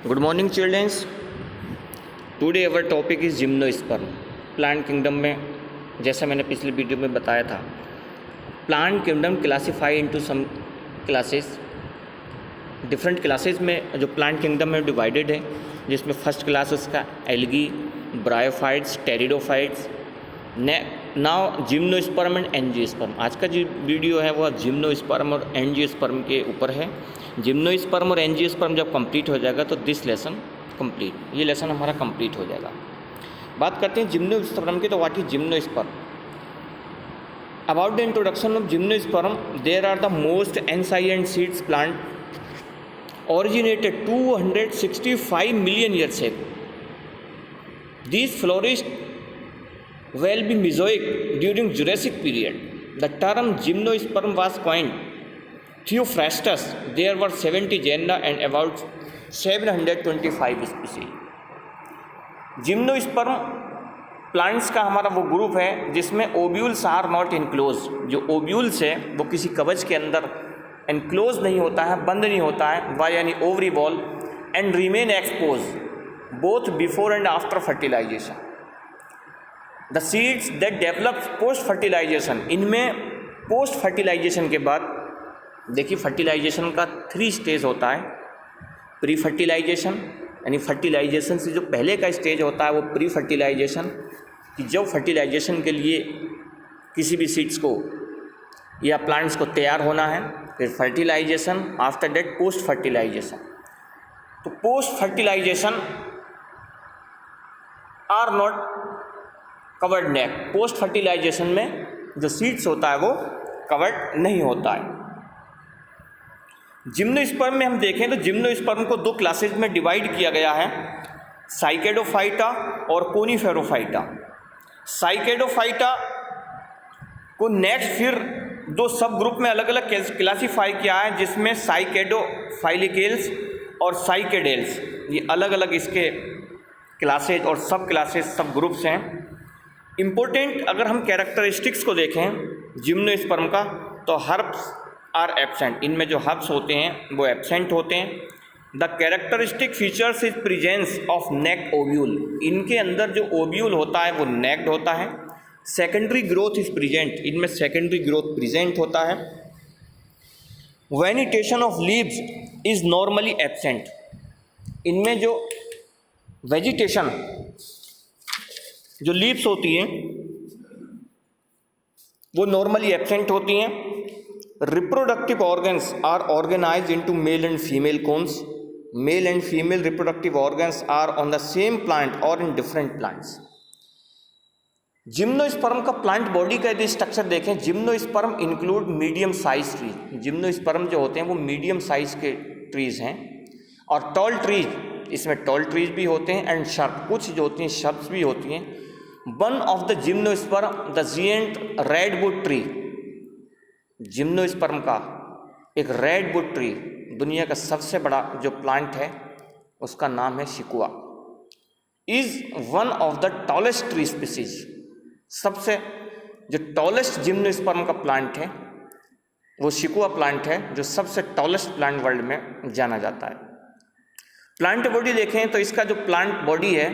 Good morning, children. Today our topic is gymnosperm. Plant kingdom में जैसा मैंने पिछले वीडियो में बताया था, plant kingdom classify into some classes. Different classes में जो प्लांट किंगडम में डिवाइडेड है, जिसमें फर्स्ट क्लास उसका algae, bryophytes, pteridophytes. Now gymnosperm and angiosperm. आज का जो वीडियो है वह जिम्नोस्पर्म और एंजियोस्पर्म के ऊपर है। जिम्नोस्पर्म और एंजियोस्पर्म जब कंप्लीट हो जाएगा तो दिस लेसन कंप्लीट, ये लेसन हमारा कंप्लीट हो जाएगा। बात करते हैं जिम्नोस्पर्म की। तो what is gymnosperm? About the introduction of gymnosperm, there are the most ancient seeds plant originated 265 million years ago. These flourished will be Mesozoic during Jurassic period. The term gymnosperm was coined Theophrastus. There were 70 genera and about 725 species. Gymnosperm plants का हमारा वो group है जिसमें ovules are not enclose. जो ovules है वो किसी कवच के अंदर एनक्लोज नहीं होता है, बंद नहीं होता है, वाई यानी ovary wall, and remain exposed both before and after fertilization. The seeds that develop post fertilization, इनमें पोस्ट फर्टिलाइजेशन के बाद देखिए फर्टिलाइजेशन का 3 स्टेज होता है। प्री फर्टिलाइजेशन यानी फर्टिलाइजेशन से जो पहले का स्टेज होता है वो प्री फर्टिलाइजेशन, कि जब फर्टिलाइजेशन के लिए किसी भी सीड्स को या प्लांट्स को तैयार होना है। फिर fertilization, after that post fertilization. तो post fertilization are not covered naked. Post fertilization में जो सीड्स होता है वो कवर्ड नहीं होता है। जिम्नोस्पर्म में हम देखें तो जिम्नोस्पर्म को 2 क्लासेज में डिवाइड किया गया है, साइकेडोफाइटा और कोनीफेरोफाइटा। साइकेडोफाइटा को नेक्स्ट फिर 2 सब ग्रुप में अलग अलग क्लासीफाई किया है, जिसमें साइकेडोफाइलिकेल्स और साइकेडेल्स, ये अलग अलग इसके क्लासेज और सब क्लासेज सब ग्रुप्स हैं। इम्पोर्टेंट अगर हम कैरेक्टरिस्टिक्स को देखें जिम्नोस्पर्म का, तो हर्ब्स आर एब्सेंट। इनमें जो हर्ब्स होते हैं वो एब्सेंट होते हैं। The characteristic features is presence of neck ovule, इनके अंदर जो ओव्यूल होता है वो नेक्ड होता है। सेकेंडरी ग्रोथ इज प्रेजेंट, इनमें सेकेंडरी ग्रोथ प्रेजेंट होता है। Venation of leaves is normally absent, इनमें जो वेजिटेशन जो लीव्स होती हैं वो नॉर्मली एब्सेंट होती हैं। Reproductive organs are organized into male and female cones. Male and female reproductive organs are on the same plant और इन डिफरेंट प्लांट्स। जिम्नोस्पर्म का प्लांट बॉडी का यदि स्ट्रक्चर देखें, gymnosperm include medium size tree. Gymnosperm जो होते हैं वो medium size के ट्रीज हैं, और टॉल ट्रीज, इसमें टॉल ट्रीज भी होते हैं, एंड शर्प, कुछ जो होती हैं शर्प्स भी होती हैं। One of the gymnosperm the giant redwood tree, gymnosperm का एक रेडवुड ट्री, दुनिया का सबसे बड़ा जो प्लांट है उसका नाम है sequoia, is one of the tallest tree species. सबसे जो टॉलेस्ट जिम्नोस्पर्म का प्लांट है वो शिकुआ प्लांट है, जो सबसे टॉलेस्ट प्लांट वर्ल्ड में जाना जाता है। प्लांट बॉडी देखें तो इसका जो प्लांट बॉडी है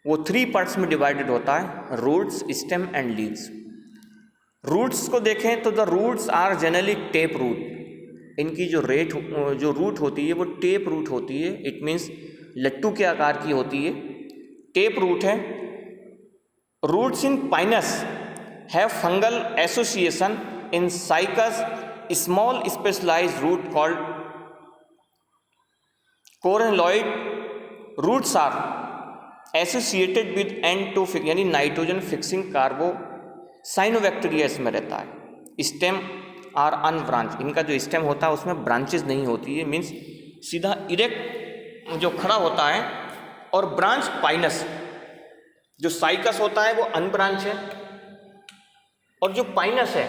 वो 3 पार्ट्स में डिवाइडेड होता है, roots, stem and leaves. Roots को देखें तो the roots are generally tap root, इनकी जो रूट होती है वो टेप रूट होती है। इट मीन्स लट्टू के आकार की होती है, टेप रूट है। Roots in pinus have fungal association, in cycas small specialized root called coralloid roots are associated with endophytic यानी नाइट्रोजन फिक्सिंग कार्बो साइनोबैक्टीरिया इसमें रहता है। स्टेम आर अनब्रांच, इनका जो स्टेम होता है उसमें ब्रांचेस नहीं होती है, मीन्स सीधा इरेक्ट जो खड़ा होता है। और ब्रांच पाइनस, जो साइकस होता है वो अनब्रांच है, और जो पाइनस है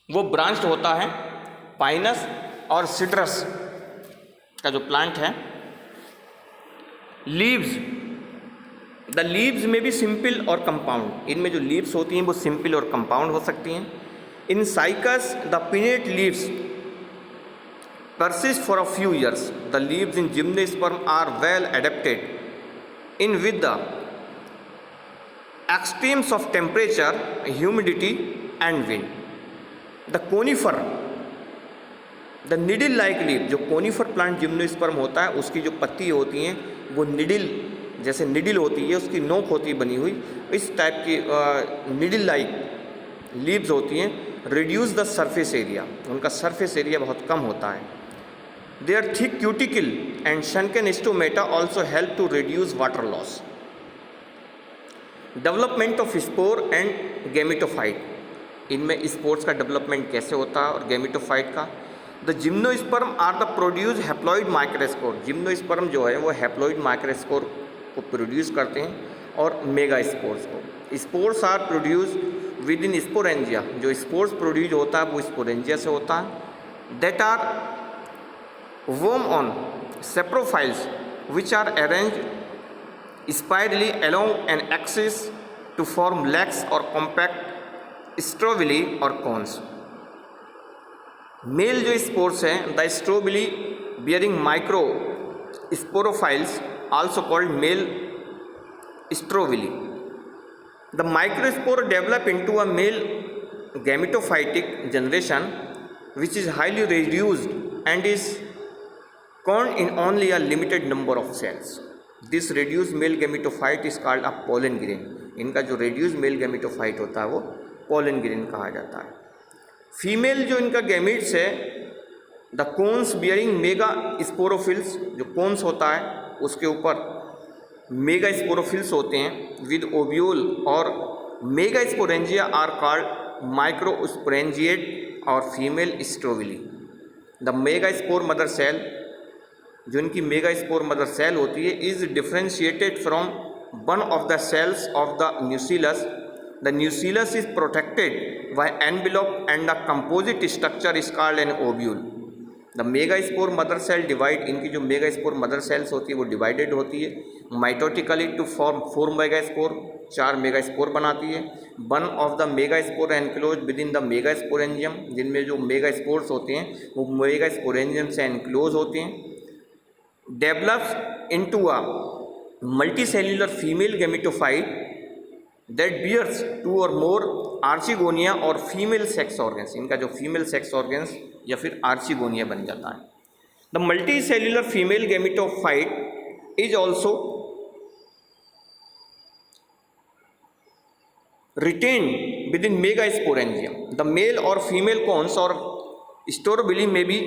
वो ब्रांच्ड होता है। पाइनस और सिट्रस का जो प्लांट है। लीव्स, द लीव्स में भी सिंपल और कंपाउंड, इनमें जो लीव्स होती हैं वो सिंपल और कंपाउंड हो सकती हैं। इन cycas the pinnate leaves persist for a few years. The leaves in gymnosperm are well adapted in with the extremes of temperature, humidity and wind. The conifer, the needle like leaf, जो conifer plant gymnosperm होता है उसकी जो पत्ती होती हैं वो needle, जैसे निडिल होती है उसकी नोक होती है बनी हुई, इस टाइप की निडिल लाइक लीव्स होती हैं. रिड्यूस द सरफेस एरिया, उनका सरफेस एरिया बहुत कम होता है. Their thick cuticle and sunken stomata also help to reduce water loss. Development of spore and gametophyte, इनमें स्पोर्स का डेवलपमेंट कैसे होता है और गैमेटोफाइट का. The gymnosperm are the produce haploid microspore, gymnosperm जो है वो हैप्लॉइड माइक्रोस्पोर को प्रोड्यूस करते हैं और मेगा स्पोर्स को. Spores are produce within sporangia, जो स्पोर्स प्रोड्यूस होता है वो स्पोरेंजिया से होता है. That are borne on sporophylls which are arranged spirally along an axis to form lax और कॉम्पैक्ट स्ट्रोबिली और कॉन्स. मेल जो स्पोर्स हैं, the strobili bearing micro sporophylls also called male strobili. The microspore develop into a male gametophytic generation which is highly reduced and is conned in only a limited number of cells. This reduced male gametophyte is called a pollen grain. इनका जो reduced male gametophyte होता है वो pollen grain कहा जाता है. Female जो इनका गैमेट्स है, the cones bearing mega sporophylls, जो कोन्स होता है उसके ऊपर मेगा स्पोरोफिल्स होते हैं विद ओव्यूल और mega sporangia are called microsporangiate और female strobili. The mega spore mother cell, जो इनकी मेगा स्पोर मदर सेल होती है, is differentiated from one of the cells of the nucellus. The nucellus is protected by envelope and the composite structure is called an ovule. The megaspore mother cell divide, इनकी जो megaspore mother cells होती है वो divided होती है mitotically to form 4 megaspore, 4 megaspore बनाती है. One of the megaspore enclosed within the megasporangium, जिनमें जो megaspores होते हैं वो megasporangium से enclose होते हैं. Develops into a multicellular female gametophyte that bears 2 or more archegonia और फीमेल सेक्स ऑर्गन्स. इनका जो फीमेल सेक्स ऑर्गन्स या फिर आर्चिगोनिया बन जाता है. The multicellular female gametophyte is also retained within megasporangium. The male और female cones और स्टोरोबिली में भी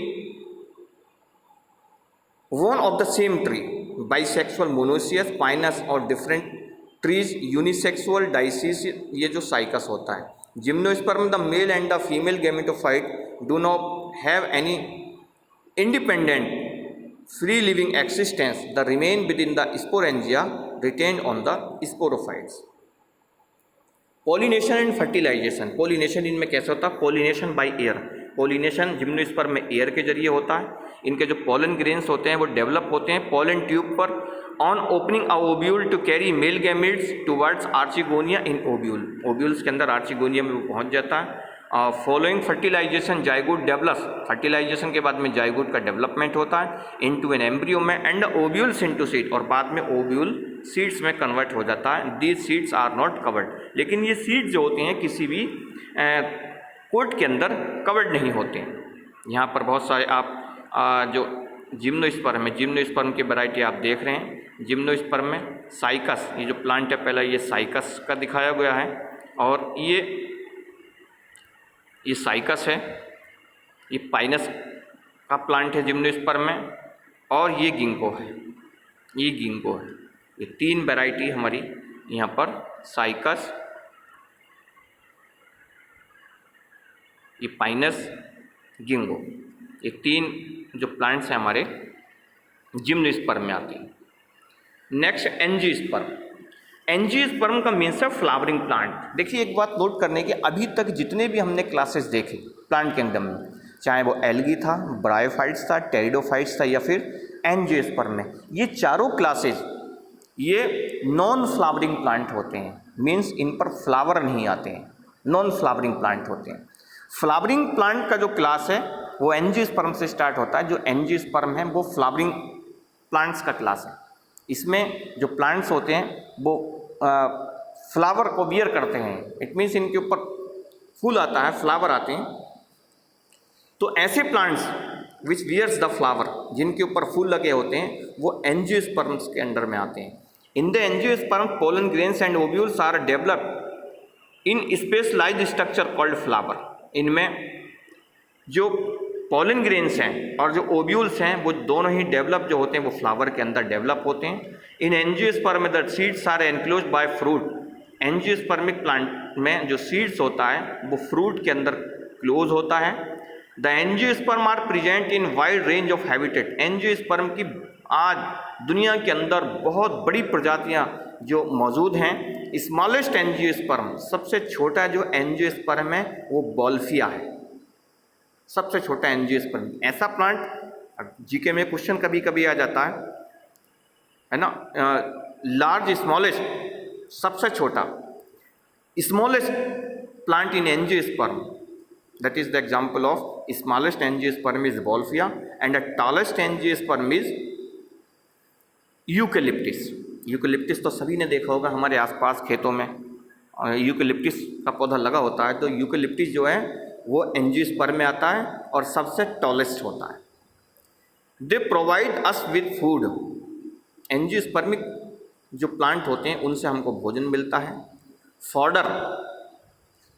one of the same tree, bisexual monoecious, Pinus और डिफरेंट ट्रीज, यूनिसेक्सुअल, डाइसिस, ये जो साइकस होता है. Gymnosperm, the male and the female gametophyte do not have any independent free living existence. The remain within the sporangia retain on the sporophytes. Pollination and fertilisation. Pollination इनमें कैसे होता है? Pollination by air. Pollination gymnosperm में air के जरिए होता है. इनके जो पॉलन ग्रेन्स होते हैं वो डेवलप होते हैं पॉलन ट्यूब पर on opening a ovule to carry male gametes towards archegonia in ovule. Ovules के अंदर आर्चिगोनिया में वो पहुंच जाता है. Following fertilization zygote develops. Fertilization के बाद में जाइगोट का डेवलपमेंट होता है इनटू एन एम्ब्रियो में एंड ओव्यूल्स इनटू सीड, और बाद में ओव्यूल सीड्स में कन्वर्ट हो जाता है. These seeds are not covered. लेकिन ये सीड्स जो होते हैं किसी भी कोट के अंदर कवर्ड नहीं होते हैं. यहाँ पर बहुत सारे आप जो जिम्नोस्पर्म है, जिम्नोस्पर्म की वैरायटी आप देख रहे हैं. जिम्नोस्पर्म में साइकस, ये जो प्लांट है पहला ये साइकस का दिखाया गया है, और ये साइकस है, ये पाइनस का प्लांट है जिम्नोस्पर्म में, और ये गिंको है, ये गिंको है. ये 3 वैरायटी हमारी यहाँ पर साइकस, ये पाइनस, गिंगो, ये 3 जो प्लांट्स हैं हमारे जिम्नोस्पर्म में आती हैं. Next angiosperm. एंजियोस्पर्म का मीन्स है फ्लावरिंग प्लांट. देखिए एक बात नोट करने की, अभी तक जितने भी हमने क्लासेस देखे प्लांट किंगडम में, चाहे वो एल्गी था, ब्रायोफाइट्स था, टेरिडोफाइट्स था या फिर एंजियोस्पर्म में, ये चारों क्लासेस ये नॉन फ्लावरिंग प्लांट होते हैं. मीन्स इन पर फ्लावर नहीं आते हैं, नॉन फ्लावरिंग प्लांट होते हैं. फ्लावरिंग प्लांट का जो क्लास है वो एंजियोस्पर्म से स्टार्ट होता है। जो एंजियोस्पर्म है वो फ्लावरिंग प्लांट्स का क्लास है। इसमें जो प्लांट्स होते हैं वो फ्लावर को बियर करते हैं, इट मीन्स इनके ऊपर फूल आता है, फ्लावर आते हैं। तो ऐसे plants which bears the flower, जिनके ऊपर फूल लगे होते हैं, वो एंजियोस्पर्म्स के अंडर में आते हैं। In the angiosperm pollen grains and ovules are developed in specialized structure called flower. इनमें जो पोलन ग्रेन्स हैं और जो ओव्यूल्स हैं वो दोनों ही डेवलप जो होते हैं वो फ्लावर के अंदर डेवलप होते हैं। In angiosperm the seeds are enclosed by fruit. Angiospermic plant में जो सीड्स होता है वो फ्रूट के अंदर क्लोज होता है। The angiosperm are present in wide range of habitat. Angiosperm की आज दुनिया के अंदर बहुत बड़ी प्रजातियां जो मौजूद हैं। स्मॉलेस्ट एंजियोस्पर्म, सबसे छोटा जो एंजियोस्पर्म है वो बॉल्फिया है, सबसे छोटा एंजियोस्पर्म। ऐसा प्लांट जीके में क्वेश्चन कभी कभी आ जाता है ना, लार्ज स्मॉलेस्ट, सबसे छोटा smallest plant in angiosperm, that is the example of smallest angiosperm is Wolffia and the tallest angiosperm is eucalyptus. Eucalyptus तो सभी ने देखा होगा हमारे आसपास खेतों में यूकेलिप्टिस का पौधा लगा होता है। तो यूकेलिप्टिस जो है वो एंजियोस्पर्म में आता है और सबसे टॉलेस्ट होता है। They provide us with food. Angiospermic जो प्लांट होते हैं उनसे हमको भोजन मिलता है, फॉडर,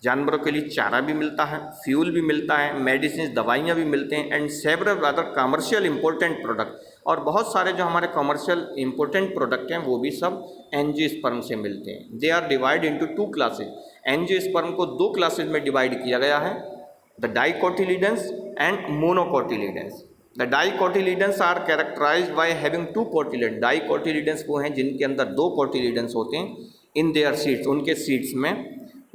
जानवरों के लिए चारा भी मिलता है, फ्यूल भी मिलता है, मेडिसिन, दवाइयाँ भी मिलते हैं, and several other commercial important product. और बहुत सारे जो हमारे कमर्शियल इंपॉर्टेंट प्रोडक्ट हैं वो भी सब एंजियोस्पर्म से मिलते हैं। They are divide into 2 classes. Angiosperm को 2 क्लासेज में डिवाइड किया गया है, the dicotyledons and monocotyledons. The dicotyledons are characterized by having 2 cotyledon. Dicotyledons वो हैं जिनके अंदर 2 कोटिलिडन्स होते हैं इन देयर सीड्स, उनके सीड्स में,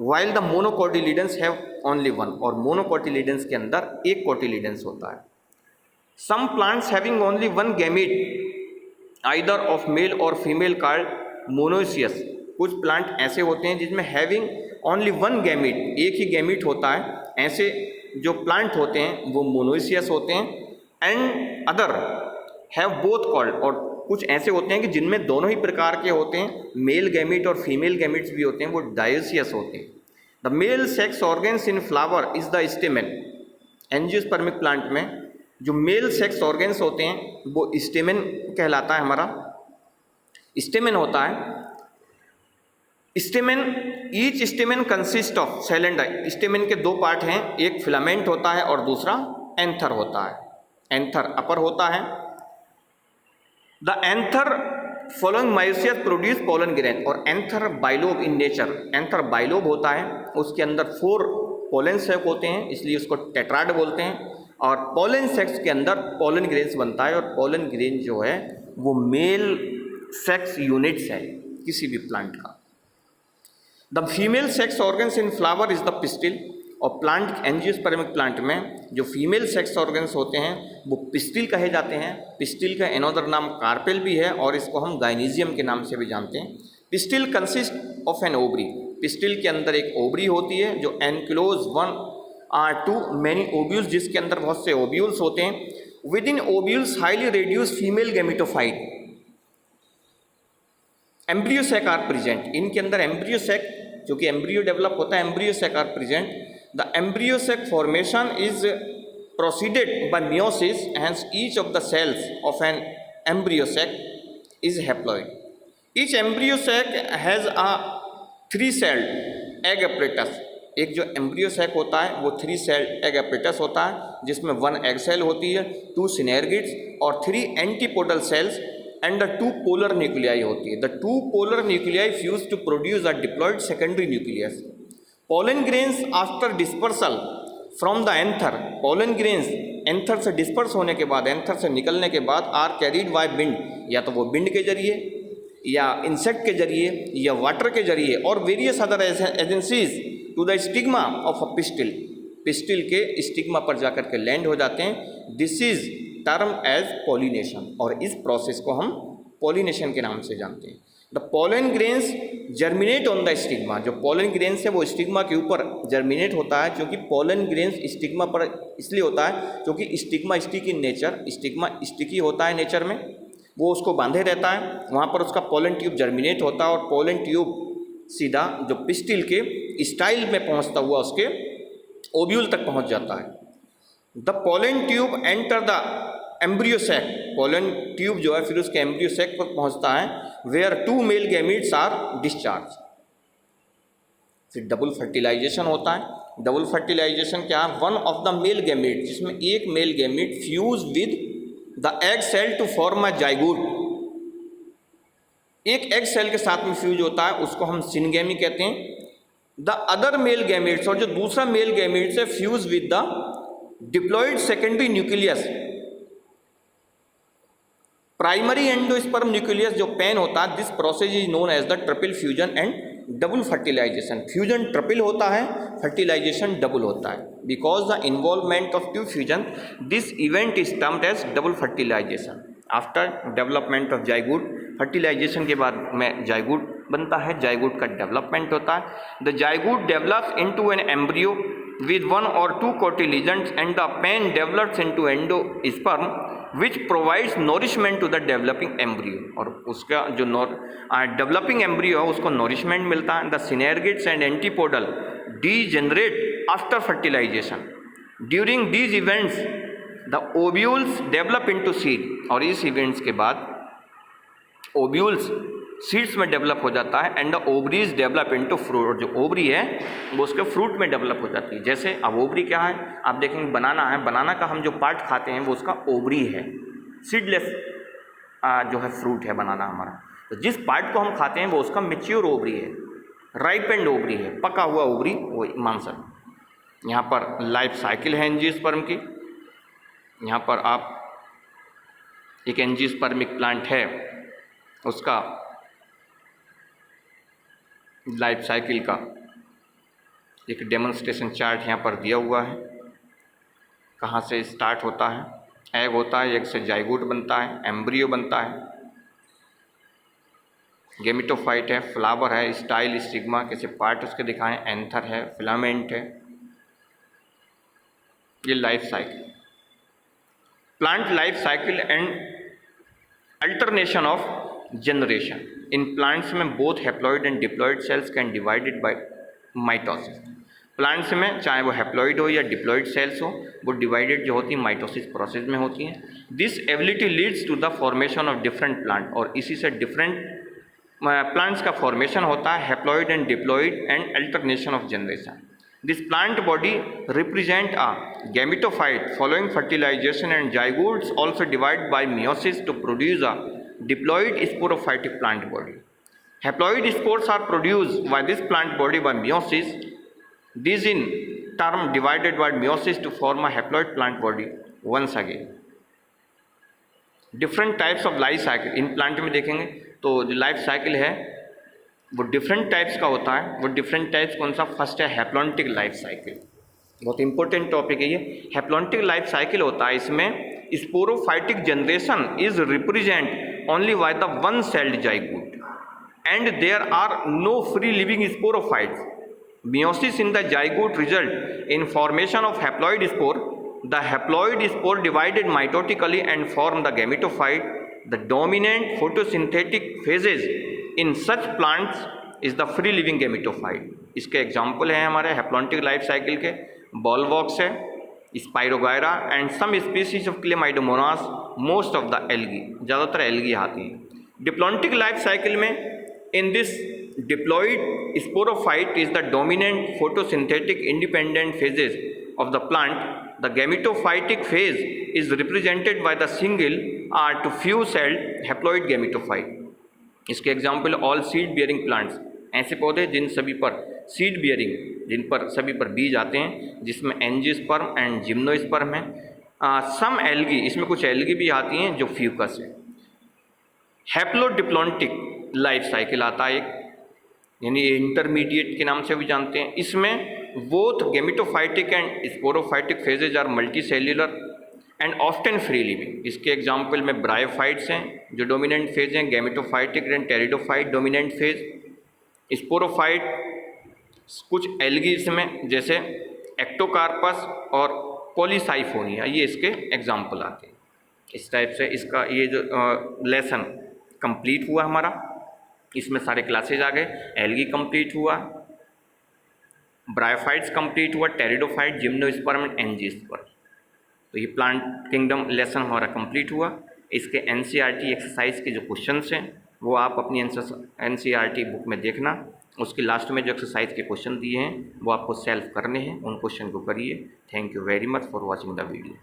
while the monocotyledons have only 1। और मोनोकोटिलिडन्स के अंदर 1 कोटिलिडन्स होता है। Some plants having only 1 gamete either of male और फीमेल कॉल्ड मोनोसियस। कुछ प्लांट ऐसे होते हैं जिसमें हैविंग ओनली 1 गैमीट, एक ही गैमीट होता है, ऐसे जो प्लांट होते हैं वो मोनोसियस होते हैं। And other have both called, और कुछ ऐसे होते हैं कि जिनमें दोनों ही प्रकार के होते हैं, मेल गैमीट और फीमेल गैमीट्स भी होते हैं, वो डायोसियस होते हैं। The male sex organs in flower is the stamen. Angiospermic plant में जो मेल सेक्स ऑर्गन्स होते हैं वो स्टेमेन कहलाता है। हमारा स्टेमेन होता है। Stamen, each stamen consist of cell and die. Stamen के 2 पार्ट हैं, एक फिलामेंट होता है और दूसरा एंथर होता है। एंथर अपर होता है। The anther following meiosis produce pollen grain. और anther bilobe in nature, anther bilobe होता है, उसके अंदर 4 पोलन सेक होते हैं, इसलिए उसको टेट्राड बोलते हैं। और पोलन सेक्स के अंदर पोलन ग्रेन्स बनता है, और पोलन ग्रेन जो है वो मेल सेक्स यूनिट्स है किसी भी प्लांट का। The female sex organs in flower is the pistil. और प्लांट, एंजियोस्पर्मिक प्लांट में जो फीमेल सेक्स ऑर्गन्स होते हैं वो पिस्टिल कहे जाते हैं। पिस्टिल का एनोदर नाम कार्पेल भी है और इसको हम गाइनीजियम के नाम से भी जानते हैं। Pistil consist of an ovary. Pistil के अंदर एक ओवरी होती है जो एनक्लोज 1 or 2 मैनी ओव्यूल्स, जिसके अंदर बहुत से ओव्यूल्स होते हैं। Within ovules highly reduce female gametophyte. Embryo sac are present. इनके अंदर एम्ब्रियोसैक, जो कि एम्ब्रियो डेवलप होता है, embryo sac are present. The embryo sac formation is proceeded by meiosis, hence each of the cells of an embryosac is haploid. Each embryosac has a 3-celled egg apparatus. एक जो embryo sac होता है वो 3-celled egg apparatus होता है, जिसमें 1 egg cell होती है, 2 synergids और 3 antipodal cells and the 2 polar nuclei होती है। The 2 polar nuclei fuse to produce a diploid secondary nucleus. Pollen grains after dispersal from the anther, pollen grains anther से disperse होने के बाद, एंथर से निकलने के बाद, आर कैरीड बाय बिंड, या तो वो बिंड के जरिए या इंसेक्ट के जरिए या वाटर के जरिए, और various other agencies to the stigma of a pistil. Pistil के स्टिग्मा पर जाकर के लैंड हो जाते हैं। This is term as pollination, और इस प्रोसेस को हम पॉलिनेशन के नाम से जानते हैं। The pollen grains germinate on the stigma, जो पोलन ग्रेन्स है वो स्टिग्मा के ऊपर जर्मिनेट होता है, क्योंकि पोलन ग्रेन्स स्टिग्मा पर इसलिए होता है क्योंकि stigma sticky in nature, stigma sticky होता है नेचर में, वो उसको बांधे रहता है, वहाँ पर उसका पोलन ट्यूब जर्मिनेट होता है और पोलन ट्यूब सीधा जो पिस्टिल के स्टाइल में पहुँचता हुआ उसके ओव्यूल तक पहुँच जाता है। The pollen tube enter the embryo sac, pollen tube जो है फिर उसके एम्ब्रियो सैक पर पहुंचता है, where 2 male gametes are discharge. फिर डबल फर्टिलाइजेशन होता है। डबल फर्टिलाइजेशन क्या है? One of the male gamete, जिसमें एक male gamete fuse with the egg cell to form a zygote, एक एग सेल के साथ में फ्यूज होता है, उसको हम सिनगेमी कहते हैं। द अदर मेल गैमीट्स, और जो दूसरा मेल गैमीट्स है, fuse with the diploid secondary nucleus, primary endosperm nucleus जो पेन होता है, this process is known as the triple fusion and double fertilisation. Fusion triple होता है, फर्टिलाइजेशन डबल होता है। Because the involvement of tube fusion, this event is termed as double fertilisation. After development of zygote, fertilisation के बाद में zygote बनता है, zygote का डेवलपमेंट होता है। The zygote develops into an embryo with 1 or 2 cotyledons and the pen develops into endosperm which provides nourishment to the developing embryo, और उसका जो डेवलपिंग एम्ब्रियो है उसको नॉरिशमेंट मिलता है। The synergids and antipodal degenerate after fertilization. During these events the ovules develop into seed, और इस events के बाद ओव्यूल्स सीड्स में डेवलप हो जाता है। And the ovaries develop into fruit, और जो ओवरी है वो उसके फ्रूट में डेवलप हो जाती है। जैसे अब ओवरी क्या है, आप देखेंगे बनाना है, बनाना का हम जो पार्ट खाते हैं वो उसका ओवरी है। सीडलेस जो है फ्रूट है बनाना हमारा, तो जिस पार्ट को हम खाते हैं वो उसका मेच्योर ओवरी है, राइपेंड ओवरी है, पका हुआ ओवरी वो मान सकते। यहाँ पर लाइफ साइकिल है एंजियोस्पर्म की। यहाँ पर आप एक एंजियोस्पर्मिक प्लांट है उसका लाइफ साइकिल का एक डेमोन्स्ट्रेशन चार्ट यहाँ पर दिया हुआ है। कहाँ से स्टार्ट होता है, एग होता है, एग से जाइगोट बनता है, एम्ब्रियो बनता है, गेमिटोफाइट है, फ्लावर है, स्टाइल, स्टिग्मा, कैसे पार्ट उसके दिखाएं, एंथर है, फिलामेंट है, ये life cycle. Plant life cycle and alternation of generation. इन प्लांट्स में both haploid and diploid cells can divided by mitosis. Plants में चाहे वो हैप्लॉइड हो या डिप्लॉइड सेल्स हो, वो डिवाइडेड जो होती है माइटोसिस प्रोसेस में होती हैं। This ability leads to the formation of different plant, और इसी से डिफरेंट प्लांट्स का फॉर्मेशन होता है, haploid and diploid and alternation of generation. This plant body represent a gametophyte following fertilization, and zygotes also divide by meiosis to produce a diploid sporophytic plant body. Haploid spores are produced by this plant body by meiosis. These in turn divided by meiosis to form a haploid plant body once again. Different types of life cycle in plant में देखेंगे तो जो life cycle है वो different types का होता है। वो डिफरेंट टाइप्स कौन सा? फर्स्ट है हैप्लॉन्टिक लाइफ साइकिल, बहुत इंपॉर्टेंट टॉपिक है ये। हैप्लॉन्टिक लाइफ साइकिल होता है, इसमें sporophytic generation is represent only by the one celled zygote and there are no free living sporophytes. Meiosis in the zygote result in formation of haploid spore. The haploid spore divided mitotically and form the gametophyte. The dominant photosynthetic phases in such plants is the free living gametophyte. इसके example हैं हमारे haplontic life cycle के, Volvox है, Spirogyra and some species of Chlamydomonas, most of the algae, ज़्यादातर algae आती हैं। Diplontic life cycle में in this diploid sporophyte is the dominant photosynthetic independent phases of the plant. The gametophytic phase is represented by the single or to few celled haploid gametophyte. इसके example all seed bearing plants, ऐसे पौधे जिन सभी पर seed bearing, जिन पर सभी पर बीज आते हैं, जिसमें एंजियोस्पर्म एंड जिम्नोस्पर्म है। सम एल्गी, इसमें कुछ एल्गी भी आती हैं जो फ्यूकस है। हैप्लोडिप्लॉन्टिक लाइफ साइकिल आता है एक, यानी इंटरमीडिएट के नाम से भी जानते हैं। इसमें both gametophytic and sporophytic phases are multicellular and often free living. इसके एग्जाम्पल में ब्रायोफाइट्स हैं जो डोमिनेंट फेज हैं, gametophytic and pteridophyte dominant phase, sporophyte कुछ एल्गीज में जैसे एक्टोकार्पस और पॉलीसाइफोनिया, ये इसके एग्जाम्पल आते हैं। इस टाइप से इसका ये जो लेसन कंप्लीट हुआ हमारा, इसमें सारे क्लासेज आ गए। एल्गी कंप्लीट हुआ, ब्रायोफाइट्स कंप्लीट हुआ, टेरिडोफाइट, जिम्नोस्पर्म एंड एंजियोस्पर्म। तो ये प्लांट किंगडम लेसन हमारा कंप्लीट हुआ। इसके एनसीईआरटी एक्सरसाइज के जो क्वेश्चंस हैं वो आप अपनी एनसीईआरटी बुक में देखना। उसके लास्ट में जो एक्सरसाइज के क्वेश्चन दिए हैं वो आपको सेल्फ करने हैं, उन क्वेश्चन को करिए। Thank you very much for watching the video.